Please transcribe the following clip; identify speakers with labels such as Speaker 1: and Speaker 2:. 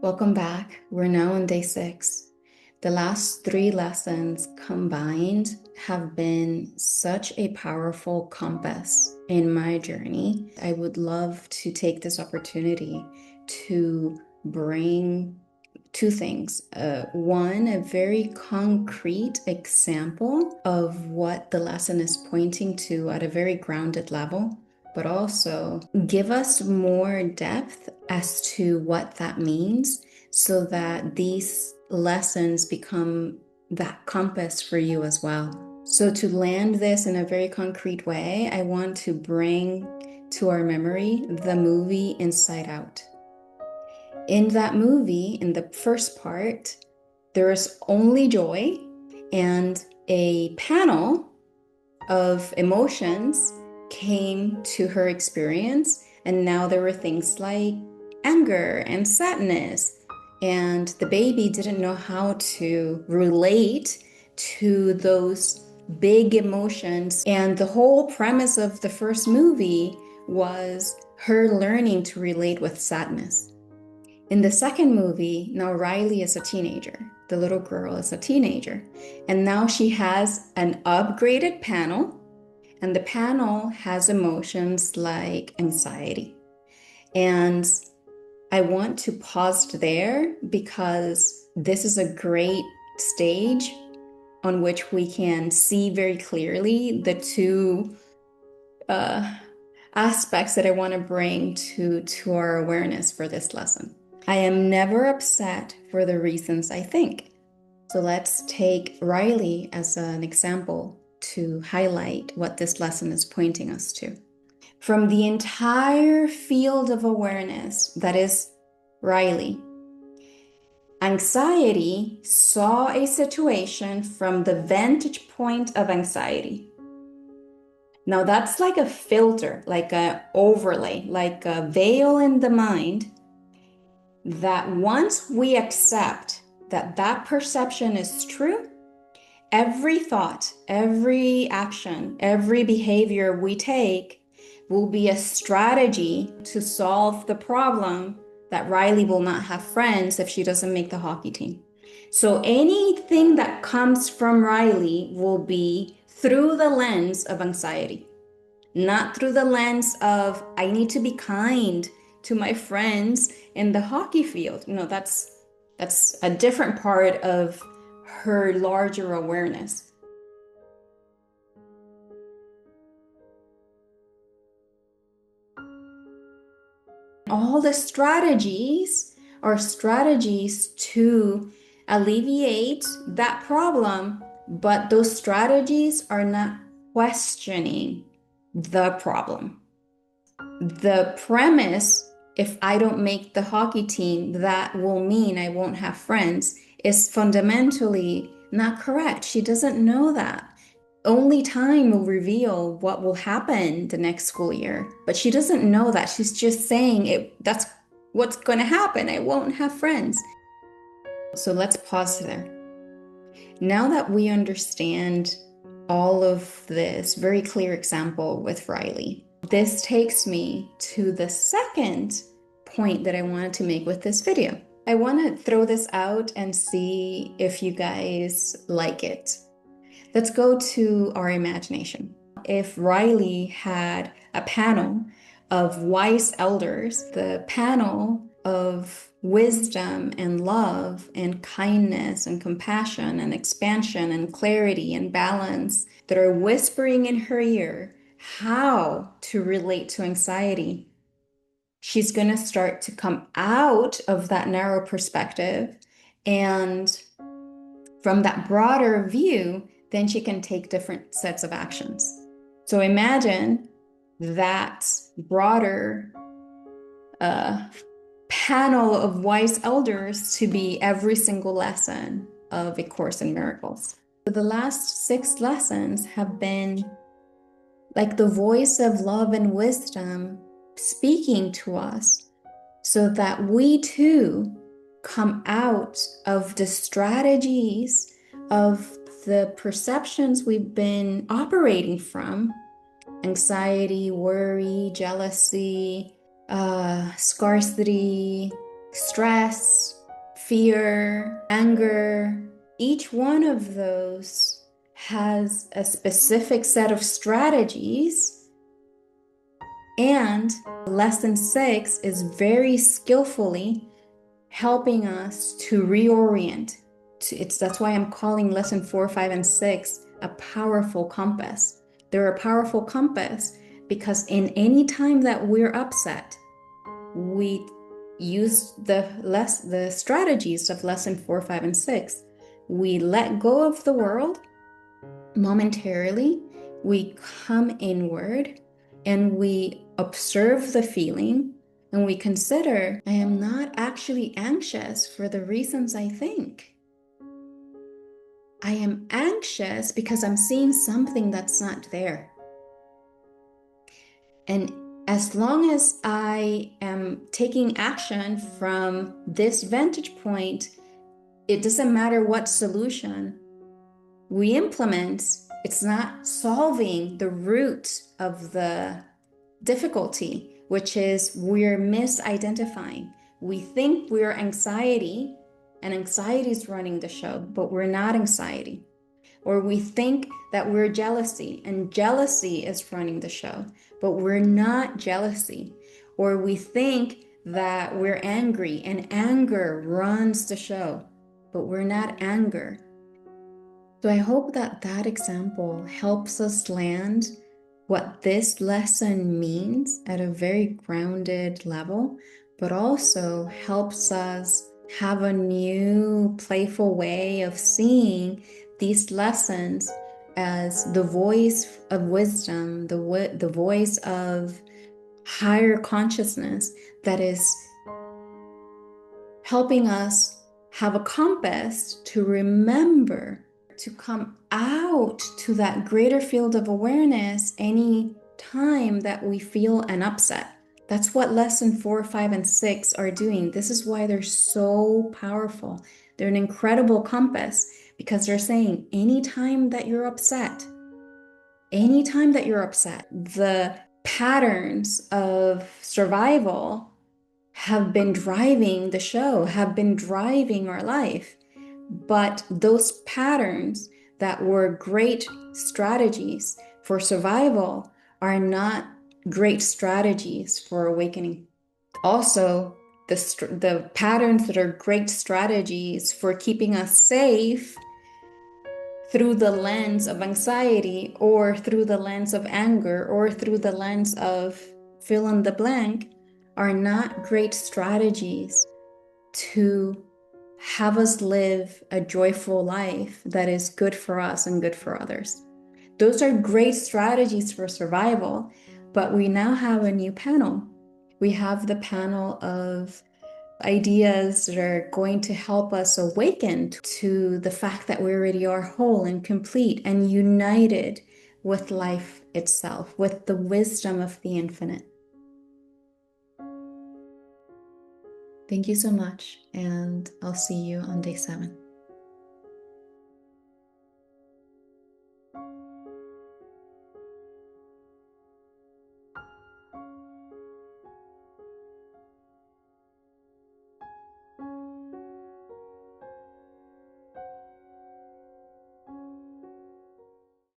Speaker 1: Welcome back. We're now on day 6. The last 3 lessons combined have been such a powerful compass in my journey. I would love to take this opportunity to bring 2 things. One, a very concrete example of what the lesson is pointing to at a very grounded level, but also give us more depth as to what that means so that these lessons become that compass for you as well. So to land this in a very concrete way, I want to bring to our memory the movie Inside Out. In that movie, in the first part, there is only joy and a panel of emotions came to her experience, and now there were things like anger and sadness, and the baby didn't know how to relate to those big emotions. And the whole premise of the first movie was her learning to relate with sadness. In the second movie, now Riley is a teenager. The little girl is a teenager, and now she has an upgraded panel, and the panel has emotions like anxiety. And I want to pause there because this is a great stage on which we can see very clearly the two aspects that I want to bring to our awareness for this lesson. I am never upset for the reasons I think. So let's take Riley as an example to highlight what this lesson is pointing us to. From the entire field of awareness that is Riley, anxiety saw a situation from the vantage point of anxiety. Now that's like a filter, like an overlay, like a veil in the mind, that once we accept that that perception is true, every thought, every action, every behavior we take will be a strategy to solve the problem that Riley will not have friends if she doesn't make the hockey team. So anything that comes from Riley will be through the lens of anxiety, not through the lens of I need to be kind to my friends in the hockey field. You know, that's a different part of her larger awareness. All the strategies are strategies to alleviate that problem, but those strategies are not questioning the problem. The premise, if I don't make the hockey team, that will mean I won't have friends, is fundamentally not correct. She doesn't know that. Only time will reveal what will happen the next school year. But she doesn't know that. She's just saying that's what's going to happen. I won't have friends. So let's pause there. Now that we understand all of this very clear example with Riley, this takes me to the second point that I wanted to make with this video. I want to throw this out and see if you guys like it. Let's go to our imagination. If Riley had a panel of wise elders, the panel of wisdom and love and kindness and compassion and expansion and clarity and balance that are whispering in her ear how to relate to anxiety, she's going to start to come out of that narrow perspective, and from that broader view, then she can take different sets of actions. So imagine that broader panel of wise elders to be every single lesson of A Course in Miracles. So the last 6 lessons have been like the voice of love and wisdom speaking to us so that we too come out of the strategies of the perceptions we've been operating from: anxiety, worry, jealousy, scarcity, stress, fear, anger. Each one of those has a specific set of strategies, and lesson 6 is very skillfully helping us to reorient. That's why I'm calling lesson 4, 5, and 6 a powerful compass. They're a powerful compass because in any time that we're upset, we use the strategies of lesson 4, 5, and 6. We let go of the world momentarily, we come inward, and we observe the feeling, and we consider, I am not actually anxious for the reasons I think. I am anxious because I'm seeing something that's not there. And as long as I am taking action from this vantage point, it doesn't matter what solution we implement, it's not solving the root of the difficulty, which is we're misidentifying. We think we're anxiety, and anxiety is running the show, but we're not anxiety. Or we think that we're jealousy, and jealousy is running the show, but we're not jealousy. Or we think that we're angry, and anger runs the show, but we're not anger. So I hope that that example helps us land what this lesson means at a very grounded level, but also helps us have a new playful way of seeing these lessons as the voice of wisdom, the voice of higher consciousness that is helping us have a compass to remember to come out to that greater field of awareness any time that we feel an upset. That's what lesson 4, 5, and 6 are doing. This is why they're so powerful. They're an incredible compass because they're saying anytime that you're upset, the patterns of survival have been driving the show, have been driving our life. But those patterns that were great strategies for survival are not great strategies for awakening. Also, the patterns that are great strategies for keeping us safe through the lens of anxiety or through the lens of anger or through the lens of fill in the blank are not great strategies to have us live a joyful life that is good for us and good for others. Those are great strategies for survival, but we now have a new panel. We have the panel of ideas that are going to help us awaken to the fact that we already are whole and complete and united with life itself, with the wisdom of the infinite. Thank you so much, and I'll see you on day 7.